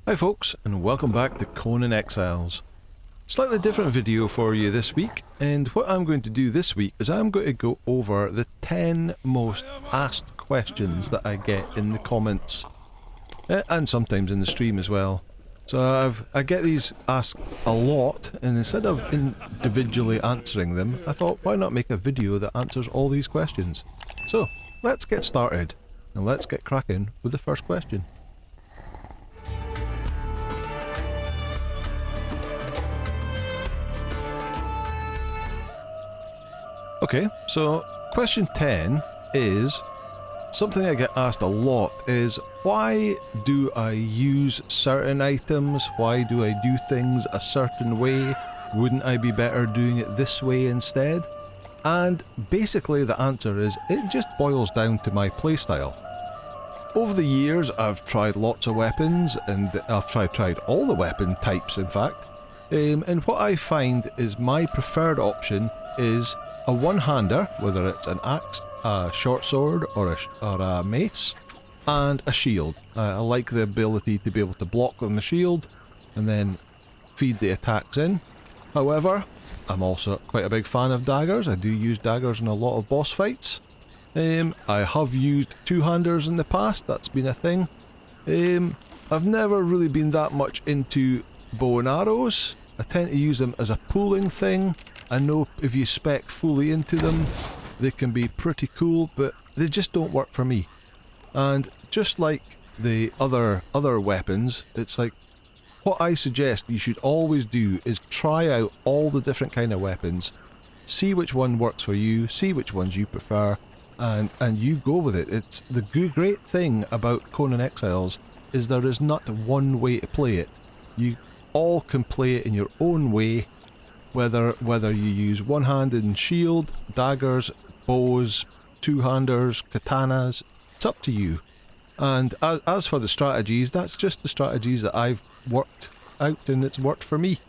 Hi folks, and welcome back to Conan Exiles. Slightly different video for you this week, and what I'm going to do this week is I'm going to go over the 10 most asked questions that I get in the comments, and sometimes in the stream as well. So I get these asked a lot, and instead of individually answering them, I thought why not make a video that answers all these questions. So let's get started, and let's get cracking with the first question. Okay, so question 10 is something I get asked a lot is why do I use certain items? Why do I do things a certain way? Wouldn't I be better doing it this way instead? And basically the answer is it just boils down to my playstyle. Over the years I've tried lots of weapons, and I've tried all the weapon types in fact, and what I find is my preferred option is a one-hander, whether it's an axe, a short sword, or a mace, and a shield. I like the ability to be able to block on the shield and then feed the attacks in. However, I'm also quite a big fan of daggers. I do use daggers in a lot of boss fights. I have used two-handers in the past, that's been a thing. I've never really been that much into bow and arrows. I tend to use them as a pooling thing. I know if you spec fully into them, they can be pretty cool, but they just don't work for me. And just like the other weapons, it's like, what I suggest you should always do is try out all the different kind of weapons, see which one works for you, see which ones you prefer, and you go with it. It's the great thing about Conan Exiles is there is not one way to play it. You all can play it in your own way. Whether you use one-handed and shield, daggers, bows, two-handers, katanas, it's up to you. And as for the strategies, that's just the strategies that I've worked out and it's worked for me.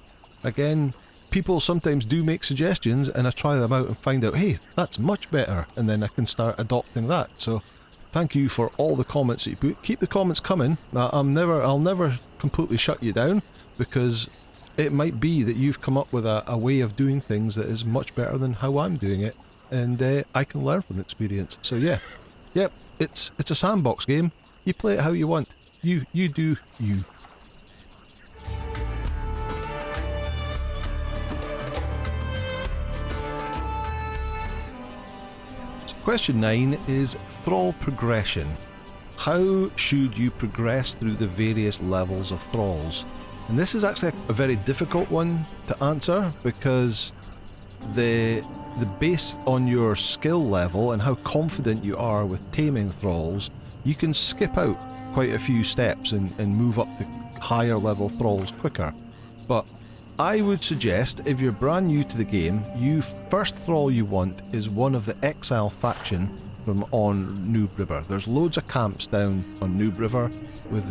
Again, people sometimes do make suggestions and I try them out and find out, hey, that's much better, and then I can start adopting that. So thank you for all the comments that you put. Keep the comments coming. I'll never completely shut you down, because it might be that you've come up with a way of doing things that is much better than how I'm doing it, and I can learn from the experience. So yeah, yep, it's a sandbox game. You play it how you want. You do you. So question 9 is thrall progression. How should you progress through the various levels of thralls? And this is actually a very difficult one to answer, because the base on your skill level and how confident you are with taming thralls, you can skip out quite a few steps and move up to higher level thralls quicker. But I would suggest, if you're brand new to the game, first thrall you want is one of the Exile faction from on Noob River. There's loads of camps down on Noob River with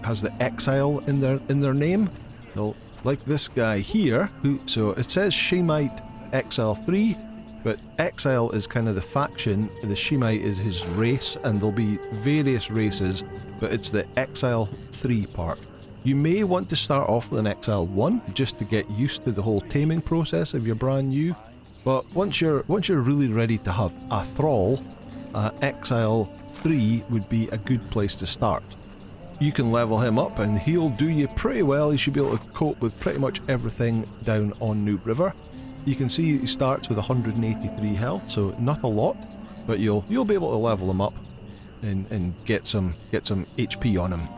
has the Exile in their name. So, like this guy here, so it says Shemite Exile 3, but Exile is kind of the faction, the Shemite is his race, and there'll be various races, but it's the Exile 3 part. You may want to start off with an Exile 1, just to get used to the whole taming process if you're brand new, but once you're really ready to have a thrall, Exile 3 would be a good place to start. You can level him up and he'll do you pretty well. He should be able to cope with pretty much everything down on Noob River. You can see he starts with 183 health, so not a lot, but you'll be able to level him up and get some HP on him.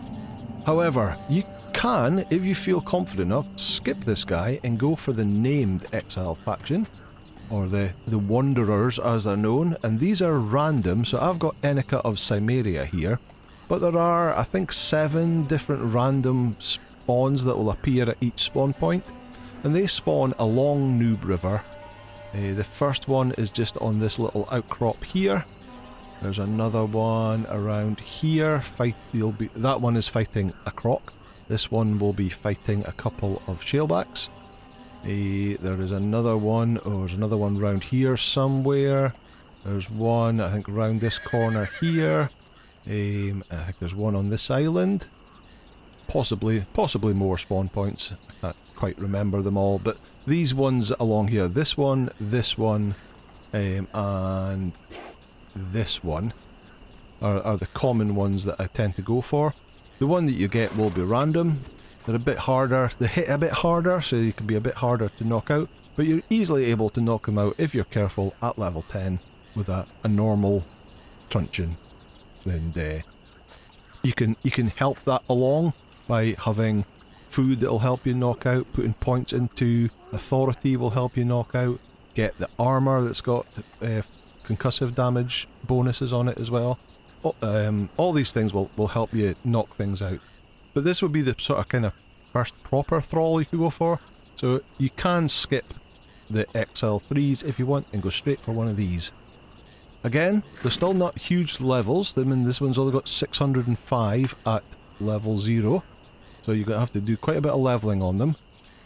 However, you can, if you feel confident enough, skip this guy and go for the named Exile faction, or the Wanderers as they're known, and these are random. So I've got Enica of Cimmeria here. But there are, I think, 7 different random spawns that will appear at each spawn point, and they spawn along Noob River. The first one is just on this little outcrop here. There's another one around here. That one is fighting a croc. This one will be fighting a couple of shalebacks. There is another one, there's another one around here somewhere. There's one, I think, around this corner here. I think there's one on this island. possibly more spawn points. I can't quite remember them all, but these ones along here, this one, and this one are the common ones that I tend to go for. The one that you get will be random. They're a bit harder, they hit a bit harder, so you can be a bit harder to knock out, but you're easily able to knock them out if you're careful at level 10 with a normal truncheon. And you can help that along by having food that'll help you knock out, putting points into authority will help you knock out, get the armour that's got concussive damage bonuses on it as well. All these things will help you knock things out. But this would be the sort of kind of first proper thrall you could go for. So you can skip the Exile 3s if you want and go straight for one of these. Again, they're still not huge levels. I mean, this one's only got 605 at level 0. So you're going to have to do quite a bit of levelling on them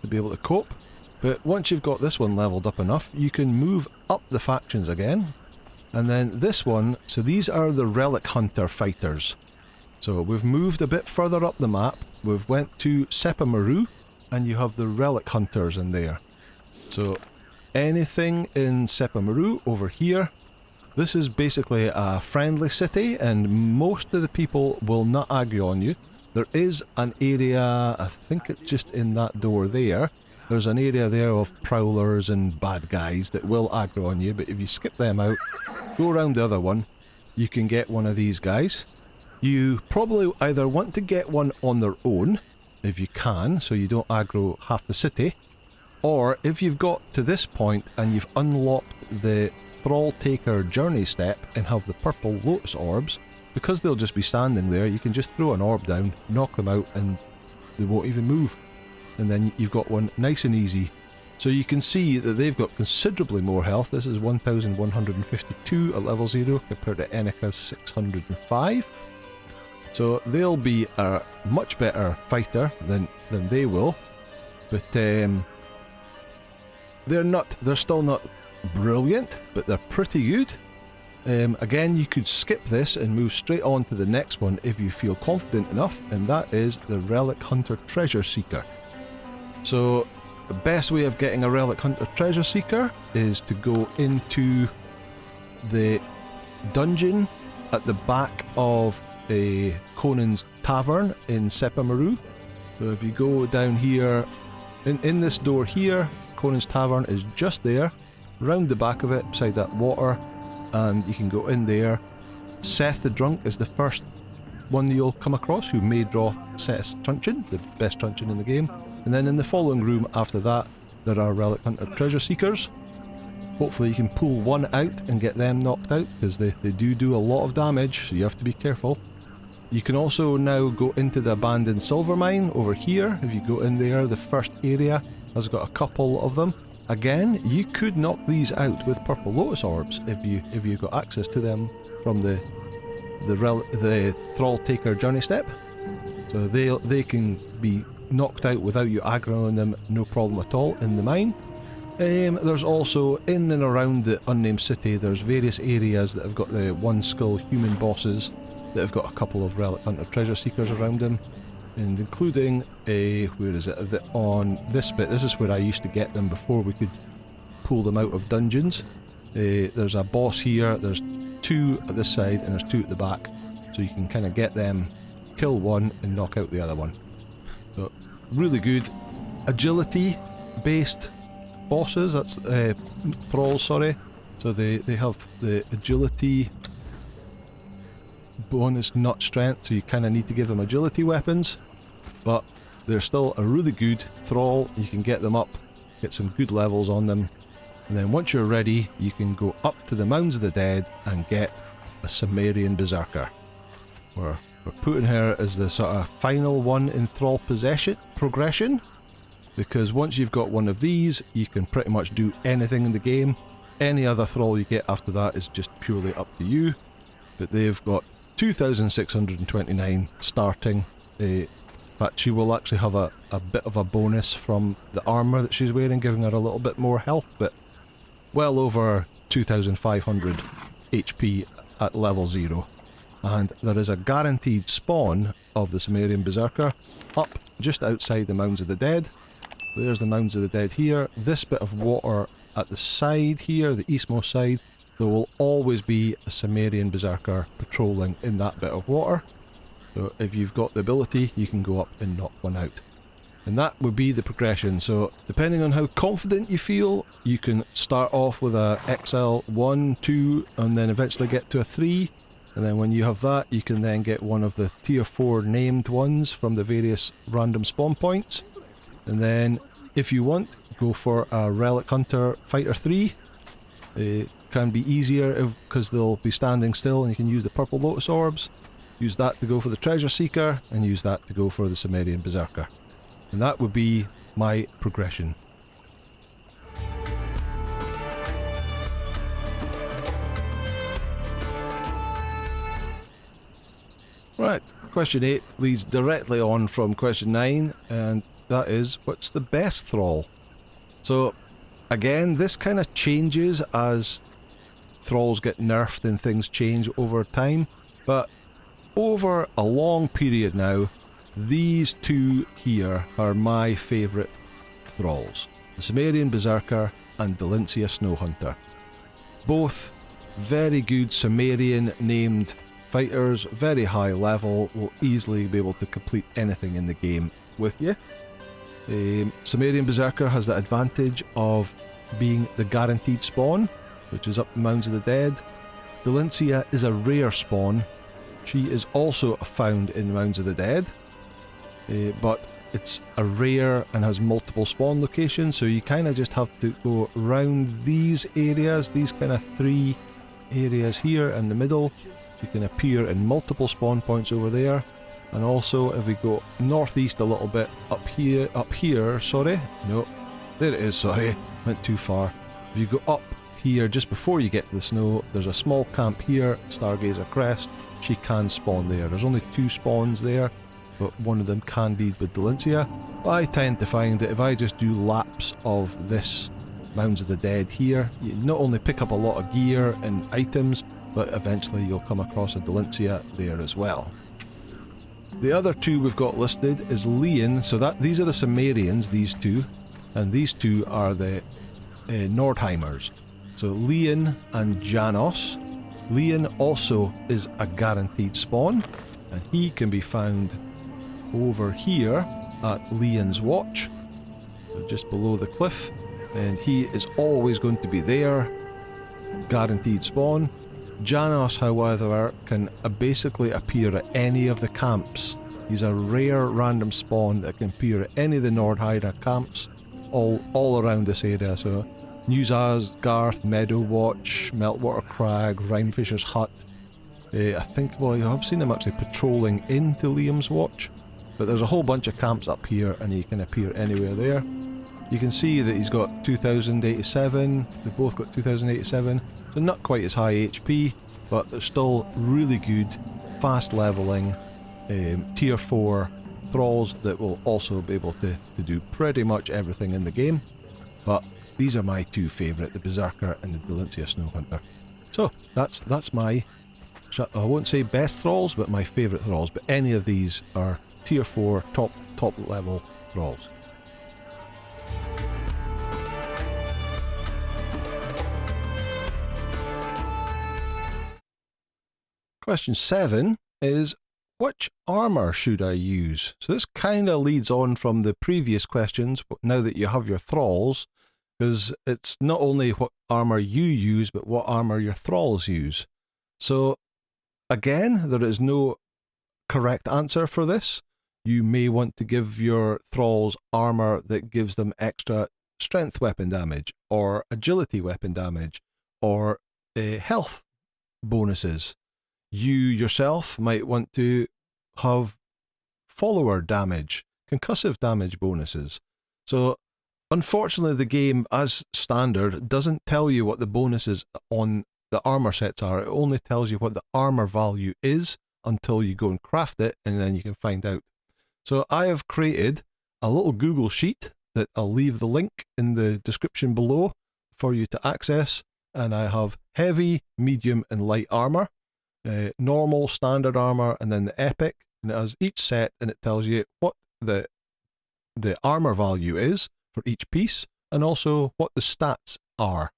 to be able to cope. But once you've got this one leveled up enough, you can move up the factions again. And then this one, so these are the Relic Hunter fighters. So we've moved a bit further up the map. We've went to Sepamaru, and you have the Relic Hunters in there. So anything in Sepamaru over here, this is basically a friendly city, and most of the people will not aggro on you. There is an area, I think it's just in that door there, there's an area there of prowlers and bad guys that will aggro on you, but if you skip them out, go around the other one, you can get one of these guys. You probably either want to get one on their own, if you can, so you don't aggro half the city, or if you've got to this point and you've unlocked the Thrall Taker journey step and have the purple lotus orbs, because they'll just be standing there, you can just throw an orb down, knock them out, and they won't even move. And then you've got one nice and easy. So you can see that they've got considerably more health. This is 1152 at level 0 compared to Enika's 605. So they'll be a much better fighter than they will. But they're still not brilliant, but they're pretty good. Again, you could skip this and move straight on to the next one if you feel confident enough, and that is the Relic Hunter Treasure Seeker. So the best way of getting a Relic Hunter Treasure Seeker is to go into the dungeon at the back of Conan's tavern in Sepamaru. So if you go down here, in this door here, Conan's tavern is just there, round the back of it, beside that water, and you can go in there. Seth the Drunk is the first one you'll come across who may draw Seth's truncheon, the best truncheon in the game. And then in the following room after that, there are Relic Hunter Treasure Seekers. Hopefully you can pull one out and get them knocked out, because they do a lot of damage, so you have to be careful. You can also now go into the abandoned silver mine over here. If you go in there, the first area has got a couple of them. Again, you could knock these out with purple lotus orbs if you got access to them from the Thrall Taker journey step. So they can be knocked out without you aggroing them, no problem at all, in the mine. There's also, in and around the unnamed city, there's various areas that have got the one skull human bosses that have got a couple of Relic Hunter Treasure Seekers around them, and including where is it? On this bit, this is where I used to get them before we could pull them out of dungeons. There's a boss here, there's two at this side and there's two at the back, so you can kind of get them, kill one and knock out the other one. So really good agility based bosses. That's thralls, sorry. So they have the agility bonus, not strength, so you kind of need to give them agility weapons, but they're still a really good thrall. You can get them up, get some good levels on them, and then once you're ready you can go up to the Mounds of the Dead and get a Sumerian Berserker. We're putting her as the sort of final one in thrall progression, because once you've got one of these you can pretty much do anything in the game. Any other thrall you get after that is just purely up to you, but they've got 2,629 starting. But she will actually have a bit of a bonus from the armour that she's wearing, giving her a little bit more health, but well over 2,500 HP at level 0. and there is a guaranteed spawn of the Sumerian Berserker up just outside the Mounds of the Dead. There's the Mounds of the Dead here. This bit of water at the side here, the eastmost side, there will always be a Sumerian Berserker patrolling in that bit of water. So if you've got the ability, you can go up and knock one out. And that would be the progression. So depending on how confident you feel, you can start off with a Exile 1, 2, and then eventually get to a 3. And then when you have that, you can then get one of the tier 4 named ones from the various random spawn points. And then if you want, go for a Relic Hunter Fighter 3. It can be easier because they'll be standing still and you can use the purple Lotus Orbs. Use that to go for the Treasure Seeker, and use that to go for the Sumerian Berserker. And that would be my progression. Right, question 8 leads directly on from question 9, and that is, what's the best thrall? So, again, this kind of changes as thralls get nerfed and things change over time, but over a long period now, these two here are my favourite thralls. The Sumerian Berserker and Delincia Snowhunter. Both very good Sumerian named fighters, very high level, will easily be able to complete anything in the game with you. Sumerian Berserker has the advantage of being the guaranteed spawn, which is up the Mounds of the Dead. Delincia is a rare spawn. She is also found in Mounds of the Dead, but it's a rare and has multiple spawn locations, so you kind of just have to go around these areas, these kind of 3 areas here in the middle. You can appear in multiple spawn points over there, and also if we go northeast a little bit, up here, sorry, no, there it is, sorry, went too far. If you go up here just before you get to the snow, there's a small camp here, Stargazer Crest. She can spawn there. There's only 2 spawns there, but one of them can be with Delincia. But I tend to find that if I just do laps of this Mounds of the Dead here, you not only pick up a lot of gear and items, but eventually you'll come across a Delincia there as well. The other 2 we've got listed is Leon, so these are the Sumerians, these 2, and these 2 are the Nordheimers. So Leon and Janos. Leon also is a guaranteed spawn, and he can be found over here at Leon's Watch, so just below the cliff, and he is always going to be there, guaranteed spawn. Janos, however, can basically appear at any of the camps. He's a rare random spawn that can appear at any of the Nordheimer camps all around this area, so New Asgarth, Meadow Watch, Meltwater Crag, Rhymefisher's Hut. I think, well, I've seen him actually patrolling into Liam's Watch, but there's a whole bunch of camps up here and he can appear anywhere there. You can see that he's got 2087, they both got 2087, so not quite as high HP, but they're still really good, fast leveling, tier 4 thralls that will also be able to do pretty much everything in the game. But these are my 2 favourite, the Berserker and the Delincia Snowhunter. So that's my, I won't say best thralls, but my favourite thralls. But any of these are tier 4 top level thralls. Question 7 is, which armour should I use? So this kind of leads on from the previous questions, now that you have your thralls, because it's not only what armour you use, but what armour your thralls use. So, again, there is no correct answer for this. You may want to give your thralls armour that gives them extra strength weapon damage, or agility weapon damage, or health bonuses. You yourself might want to have follower damage, concussive damage bonuses. So, unfortunately, the game, as standard, doesn't tell you what the bonuses on the armour sets are. It only tells you what the armour value is until you go and craft it, and then you can find out. So I have created a little Google sheet that I'll leave the link in the description below for you to access, and I have heavy, medium and light armour. normal, standard armor, and then the epic. And it has each set, and it tells you what the armor value is for each piece, and also what the stats are.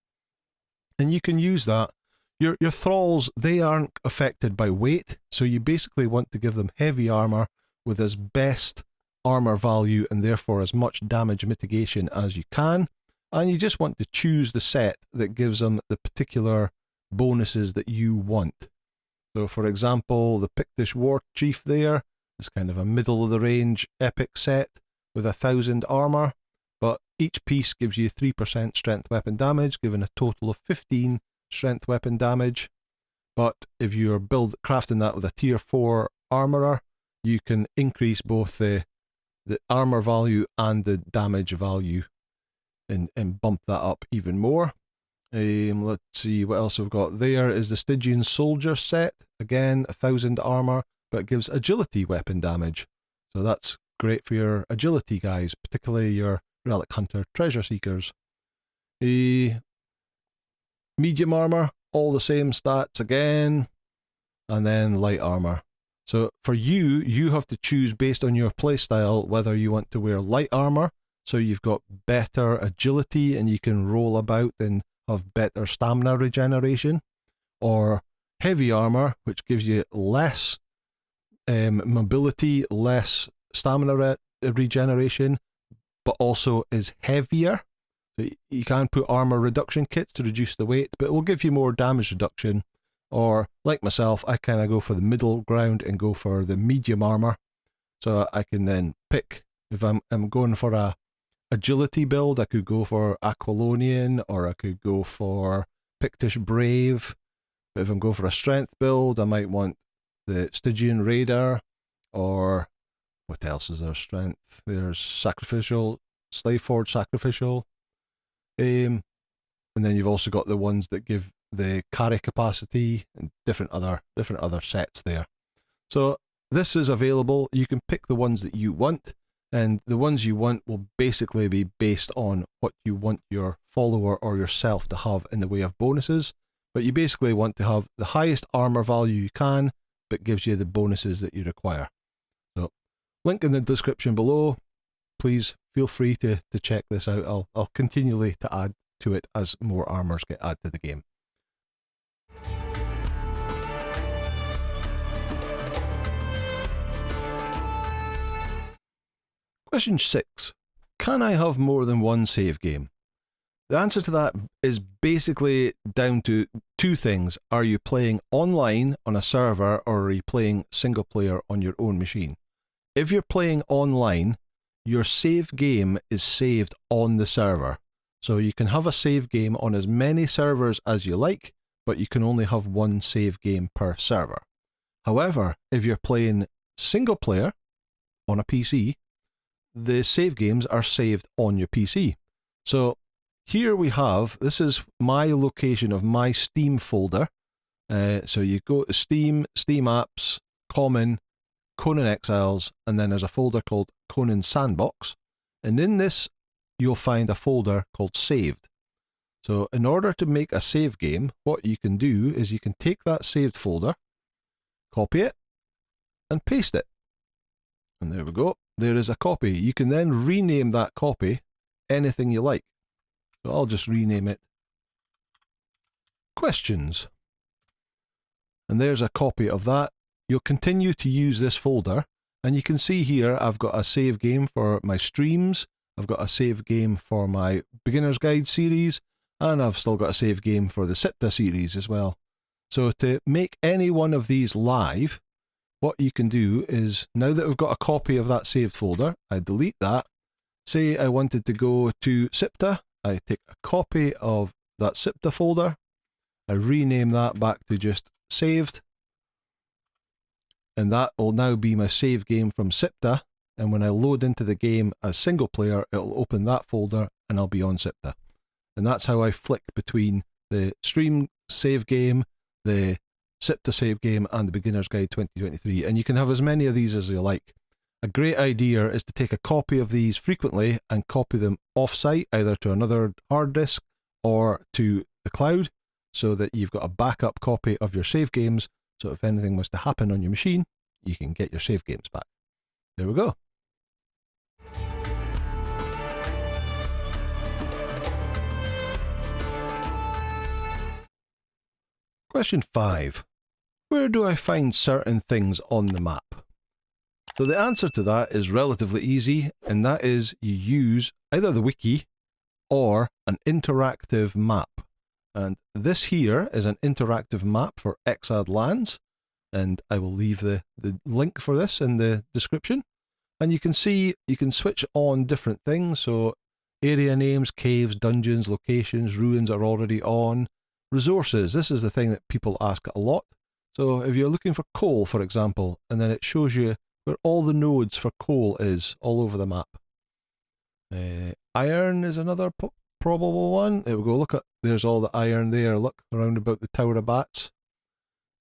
And you can use that. Your thralls, they aren't affected by weight, so you basically want to give them heavy armor with as best armor value and therefore as much damage mitigation as you can. And you just want to choose the set that gives them the particular bonuses that you want. So for example, the Pictish War Chief there is kind of a middle of the range epic set with 1000 armor, but each piece gives you 3% strength weapon damage, giving a total of 15 strength weapon damage. But if you're crafting that with a tier 4 armorer, you can increase both the armor value and the damage value and bump that up even more. Let's see what else we've got. There is the Stygian Soldier set, again 1000 armor, but it gives agility weapon damage, so that's great for your agility guys, particularly your relic hunter treasure seekers. Medium armor, all the same stats again, and then light armor. So for you have to choose based on your playstyle whether you want to wear light armor, so you've got better agility and you can roll about and have better stamina regeneration, or heavy armor, which gives you less mobility, less stamina regeneration, but also is heavier. So you can put armor reduction kits to reduce the weight, but it will give you more damage reduction. Or like myself, I kind of go for the middle ground and go for the medium armor, so I can then pick. If I'm going for a agility build, I could go for Aquilonian, or I could go for Pictish Brave. But if I'm going for a strength build, I might want the Stygian Raider, or what else is there? Strength. There's Sacrificial, Slaveforge Sacrificial. And then you've also got the ones that give the carry capacity and different other sets there. So this is available. You can pick the ones that you want, and the ones you want will basically be based on what you want your follower or yourself to have in the way of bonuses. But you basically want to have the highest armor value you can, but gives you the bonuses that you require. So link in the description below. Please feel free to check this out. I'll continually to add to it as more armors get added to the game. Question 6. Can I have more than one save game? The answer to that is basically down to two things. Are you playing online on a server, or are you playing single player on your own machine? If you're playing online, your save game is saved on the server. So you can have a save game on as many servers as you like, but you can only have one save game per server. However, if you're playing single player on a PC, the save games are saved on your PC. So here we have, this is my location of my Steam folder. So you go to Steam, Steam Apps, Common, Conan Exiles, and then there's a folder called Conan Sandbox. And in this, you'll find a folder called Saved. So in order to make a save game, what you can do is you can take that saved folder, copy it, and paste it. And there we go. There is a copy. You can then rename that copy anything you like. So I'll just rename it Questions. And there's a copy of that. You'll continue to use this folder, and you can see here I've got a save game for my streams, I've got a save game for my Beginner's Guide series, and I've still got a save game for the Sipta series as well. So to make any one of these live, what you can do is, now that we've got a copy of that saved folder, I delete that. Say I wanted to go to Sipta, I take a copy of that Sipta folder, I rename that back to just saved, and that will now be my save game from Sipta, and when I load into the game as single player, it'll open that folder and I'll be on Sipta. And that's how I flick between the stream save game, the Sipta save game, and the Beginner's Guide 2023. And you can have as many of these as you like. A great idea is to take a copy of these frequently and copy them off-site, either to another hard disk or to the cloud, so that you've got a backup copy of your save games, So if anything was to happen on your machine, you can get your save games back. There we go. Question 5. Where do I find certain things on the map? So the answer to that is relatively easy, and that is you use either the wiki or an interactive map. And this here is an interactive map for Exiled lands, and I will leave the link for this in the description. And you can see you can switch on different things. So area names, caves, dungeons, locations, ruins are already on. Resources, this is the thing that people ask a lot. So if you're looking for coal, for example, and then it shows you where all the nodes for coal is all over the map. Iron is another probable one. There we go, look at, there's all the iron there, look, around about the Tower of Bats.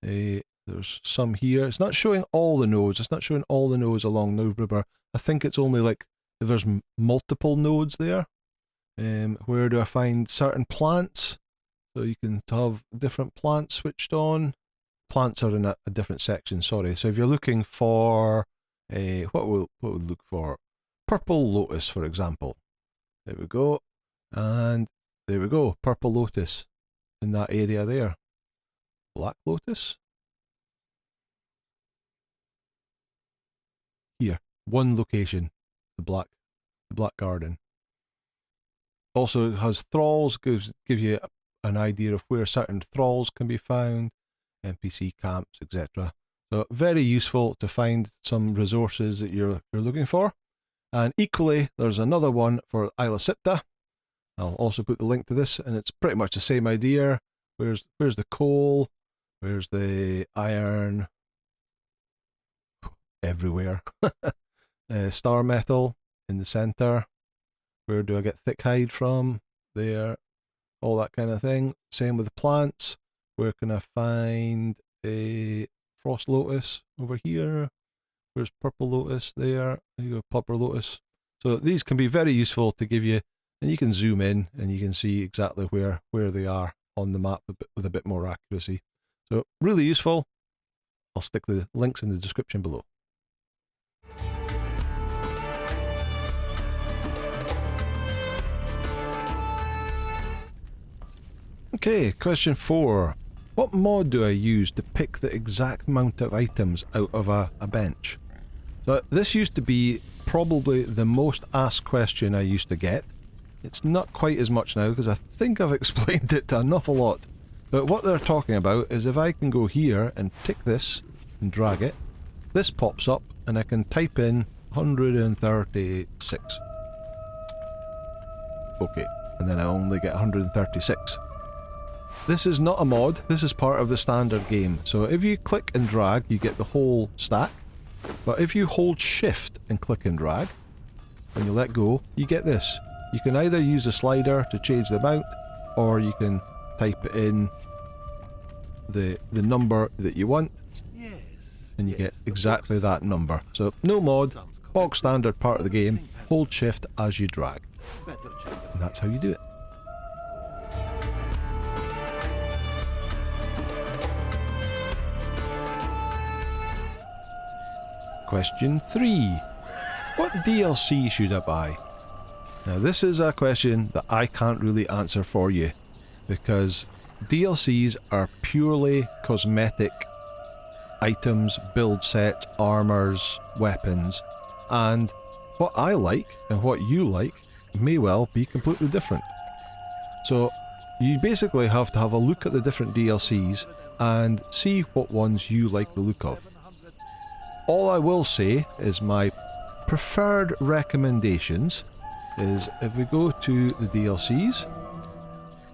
There's some here. It's not showing all the nodes, it's not showing all the nodes along the river. I think it's only like if there's multiple nodes there. Where do I find certain plants? So you can have different plants switched on. Plants are in a different section, sorry. So if you're looking for, what would look for? Purple lotus, for example. There we go. And there we go, purple lotus in that area there. Black lotus. Here, one location, the black garden. Also has thralls, gives you an idea of where certain thralls can be found, NPC camps, etc. So very useful to find some resources that you're looking for. And equally, there's another one for Isla Sipta. I'll also put the link to this, and it's pretty much the same idea. Where's the coal? Where's the iron? Everywhere. Star metal in the center. Where do I get thick hide from? There. All that kind of thing. Same with the plants. Where can I find a frost lotus? Over here. Where's purple lotus? There. There you go, purple lotus. So these can be very useful to give you, and you can zoom in and you can see exactly where they are on the map with a bit more accuracy. So really useful. I'll stick the links in the description below. Okay, question 4. What mod do I use to pick the exact amount of items out of a bench? So this used to be probably the most asked question I used to get. It's not quite as much now because I think I've explained it an awful lot. But what they're talking about is if I can go here and tick this and drag it, this pops up and I can type in 136. Okay, and then I only get 136. This is not a mod, this is part of the standard game. So if you click and drag, you get the whole stack. But if you hold shift and click and drag, and you let go, you get this. You can either use the slider to change the amount, or you can type in the number that you want, and you get exactly that number. So no mod, bog standard part of the game, hold shift as you drag. And that's how you do it. Question 3. What DLC should I buy? Now this is a question that I can't really answer for you, because DLCs are purely cosmetic items, build sets, armors, weapons, and what I like and what you like may well be completely different. So you basically have to have a look at the different DLCs and see what ones you like the look of. All I will say is my preferred recommendations is if we go to the DLCs,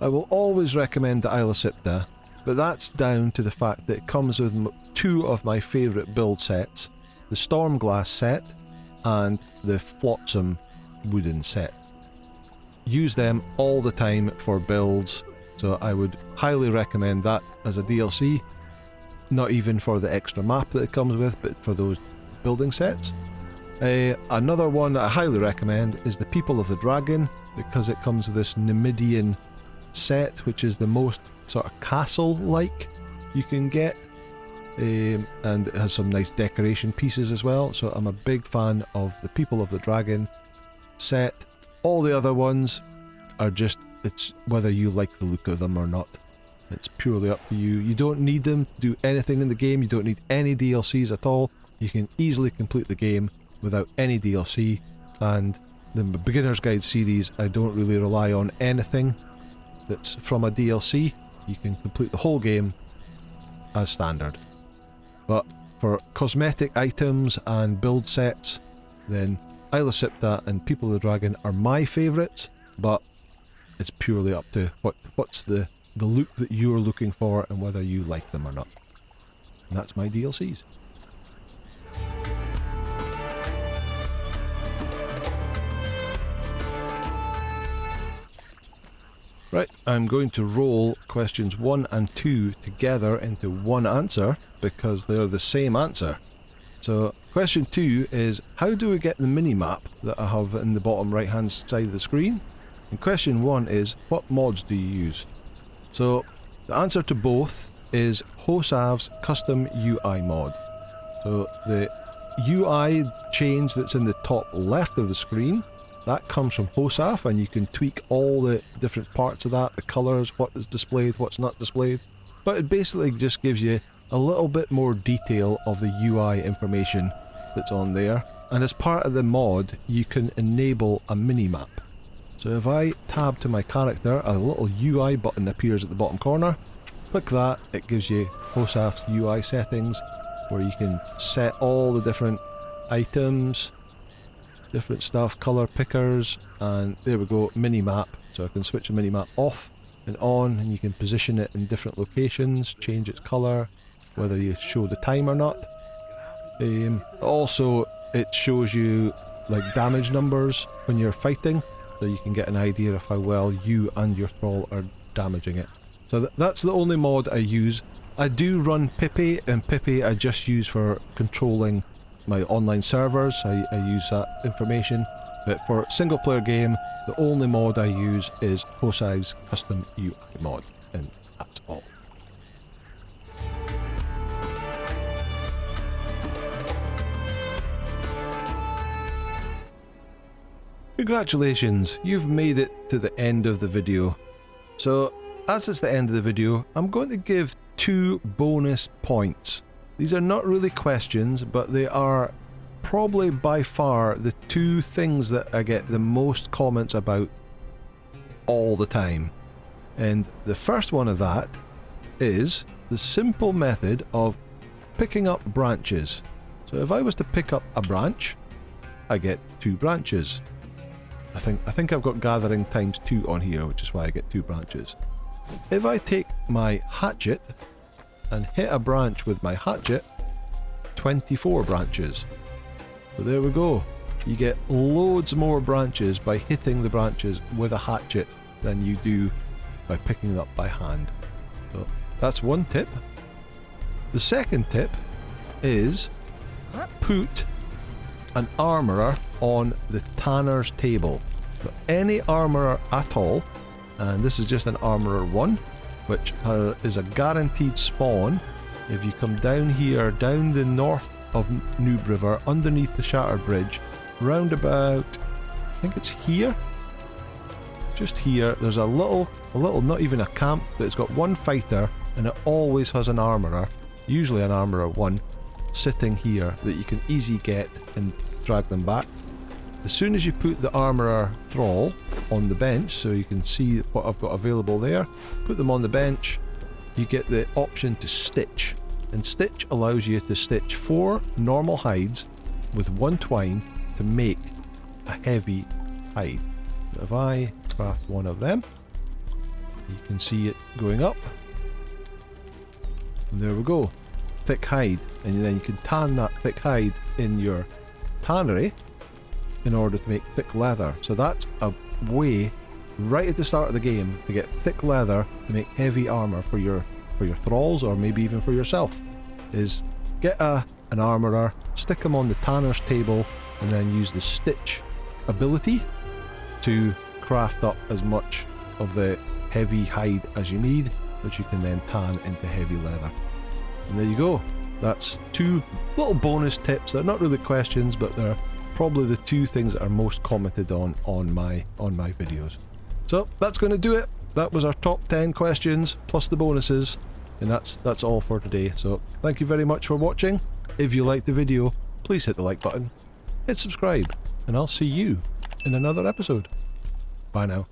I will always recommend the Isla Sipta, but that's down to the fact that it comes with two of my favourite build sets, the Stormglass set and the Flotsam wooden set. Use them all the time for builds, so I would highly recommend that as a DLC. Not even for the extra map that it comes with, but for those building sets. Another one that I highly recommend is the People of the Dragon, because it comes with this Numidian set, which is the most sort of castle-like you can get. and it has some nice decoration pieces as well. So I'm a big fan of the People of the Dragon set. All the other ones are just, it's whether you like the look of them or not. It's purely up to you. You don't need them to do anything in the game. You don't need any DLCs at all. You can easily complete the game without any DLC. And the Beginner's Guide series, I don't really rely on anything that's from a DLC. You can complete the whole game as standard. But for cosmetic items and build sets, then Isle of Sipta and People of the Dragon are my favourites, but it's purely up to what's the look that you're looking for and whether you like them or not. And that's my DLCs. Right, I'm going to roll questions 1 and 2 together into one answer because they're the same answer. So, question 2 is, how do we get the mini-map that I have in the bottom right hand side of the screen? And question 1 is, what mods do you use? So, the answer to both is Hosav's custom UI mod. So, the UI change that's in the top left of the screen, that comes from Hosav, and you can tweak all the different parts of that, the colours, what is displayed, what's not displayed. But it basically just gives you a little bit more detail of the UI information that's on there. And as part of the mod, you can enable a mini-map. So if I tab to my character, a little UI button appears at the bottom corner. Click that, it gives you Hosav's UI settings, where you can set all the different items, different stuff, colour pickers, and there we go, mini-map. So I can switch the mini-map off and on, and you can position it in different locations, change its colour, whether you show the time or not. Also, it shows you like damage numbers when you're fighting, so you can get an idea of how well you and your thrall are damaging it. So that's the only mod I use. I do run Pippi, and Pippi I just use for controlling my online servers. I use that information, but for single player game, the only mod I use is Hosai's custom UI mod, and that's all. Congratulations, you've made it to the end of the video. So, as it's the end of the video, I'm going to give 2 bonus points. These are not really questions, but they are probably by far the 2 things that I get the most comments about all the time. And the first one of that is the simple method of picking up branches. So if I was to pick up a branch, I get 2 branches. I think I've got gathering times 2 on here, which is why I get 2 branches. If I take my hatchet and hit a branch with my hatchet, 24 branches. So there we go. You get loads more branches by hitting the branches with a hatchet than you do by picking it up by hand. So that's one tip. The second tip is put an armourer on the tanner's table. So any armourer at all, and this is just an armourer 1, which is a guaranteed spawn. If you come down here, down the north of Noob River, underneath the Shattered Bridge, round about, I think it's here, just here, there's a little, not even a camp, but it's got 1 fighter, and it always has an armourer, usually an armourer 1, sitting here that you can easily get and drag them back. As soon as you put the armourer thrall on the bench, so you can see what I've got available there, put them on the bench, you get the option to stitch. And stitch allows you to stitch 4 normal hides with 1 twine to make a heavy hide. So if I craft 1 of them, you can see it going up. And there we go. Thick hide. And then you can tan that thick hide in your tannery in order to make thick leather. So that's a way right at the start of the game to get thick leather to make heavy armor for your thralls, or maybe even for yourself, is get an armourer, stick them on the tanner's table, and then use the stitch ability to craft up as much of the heavy hide as you need, which you can then tan into heavy leather. And there you go. That's 2 little bonus tips. They're not really questions, but they're probably the 2 things that are most commented on my videos. So that's going to do it. That was our top 10 questions plus the bonuses, and that's all for today. So thank you very much for watching. If you liked the video, please hit the like button, hit subscribe, and I'll see you in another episode. Bye now.